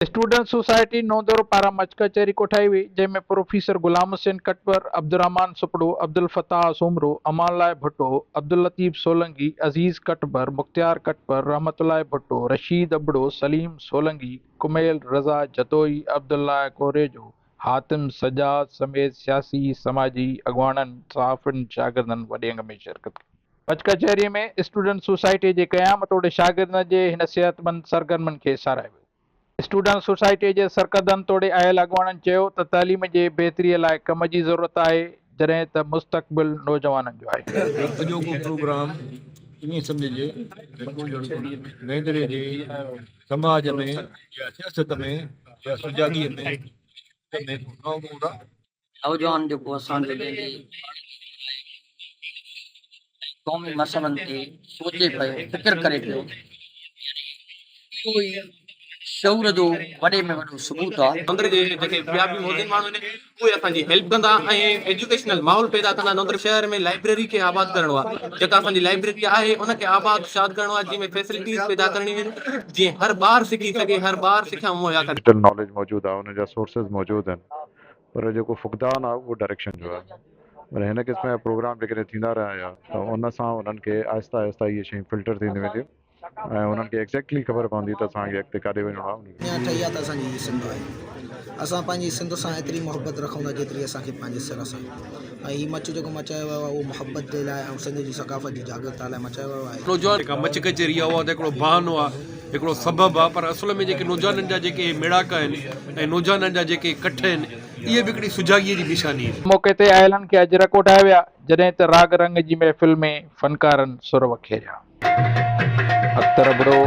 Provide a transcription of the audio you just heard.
Student society नौदर पारा much कचहरी कोठाई हुई जंहिंमें प्रोफेसर गुलाम हुसैन कटवर, अब्दुल रहमान सुपड़ो, अब्दुल फताह सुमरो, अमानलाल भुट्टो, अब्दुल लतीफ सोलंकी, अजीज कटवर, मुख्तियार कटवर, रहमतुल्लाह भुट्टो, रशीद अबड़ो, सलीम सोलंकी, कुमेल रजा जतोई, अब्दुल्ला कोरेजो, हातिम सजाद समेत सियासी समाजी अगवाननि सहाफ़ियुनि शागिर्दनि वॾे अंग में शिरकत कई। मच कचहरी में स्टूडेंट सोसाइटी के क़याम तोड़े शागिर्दनि जे हिन सेहतमंद सरगर्मियुनि खे साराहियो वियो। स्टूडेंट सोसाइटी के सरकर्दनि तोड़े आयल अगवाननि चयो त तइलीम जे बहितरीअ लाइ कम जी ज़रूरत आहे, जॾहिं त मुस्तक़बिल नौजवाननि जो आहे। अॼोको प्रोग्राम ईअं सम्झिजे नई तरह जे समाज में या सियासत में या सुजाॻीअ में नौजवान जेको असांजो जंहिंजी क़ौमी मसइलनि ते सोचे पियो, फ़िक्र करे पियो, इहो ई शऊर जो वॾे में वॾो सबूत आहे। नंदर जे जेके ॿिया बि मौजूद माण्हू आहिनि उहे असांजी हेल्प कंदा ऐं एजुकेशनल माहौल पैदा कंदा। नंदर शहर में लाइब्रेरी खे आबाद करणो आहे, जेका असांजी लाइब्रेरी आहे उनखे आबाद शाद करणो आहे, जंहिंमें फैसिलिटीज़ पैदा करणी आहिनि जीअं हर ॿार सिखी सघे, हर ॿार सिखिया मुहैया करे। डिजिटल नॉलेज मौजूद आहे, उन जा सोर्सेज मौजूद आहिनि, पर जेको फुक़दान आहे उहो डायरेक्शन जो आहे। पर हिन क़िस्म जा प्रोग्राम जेकॾहिं थींदा रहिया त उन सां उन्हनि खे आहिस्ता आहिस्ता इहे शयूं फिल्टर थींदी वेंदियूं ऐं उन्हनि खे एक्ज़ैक्टली ख़बर पवंदी त असांखे अॻिते काॾे वञिणो आहे। ठही आहे त असांजी सिंध आहे। असां पंहिंजी सिंध सां एतिरी मोहबत रखूं था जेतिरी असांखे पंहिंजे सिर सां। ऐं हीउ मच जेको मचायो वियो आहे उहो मोहबत जे लाइ ऐं सिंध जी सकाफ़त जी जागृता लाइ मचायो वियो आहे। नौजवान जेका मच कचहरी आहे उहा त हिकिड़ो बहानो आहे, हिकिड़ो सबबु आहे, पर असल में जेके नौजवाननि जा जेके मेड़ाक आहिनि ऐं नौजवाननि जा जेके इकठ आहिनि, इहे बि हिकिड़ी सुजाॻीअ जी निशानी आहे। मौक़े ते आयलनि खे अजर कोठाया विया, जॾहिं त राग रंग जी महफ़िल में फनकारनि सुर वखेरिया। अख्तर अबड़ो।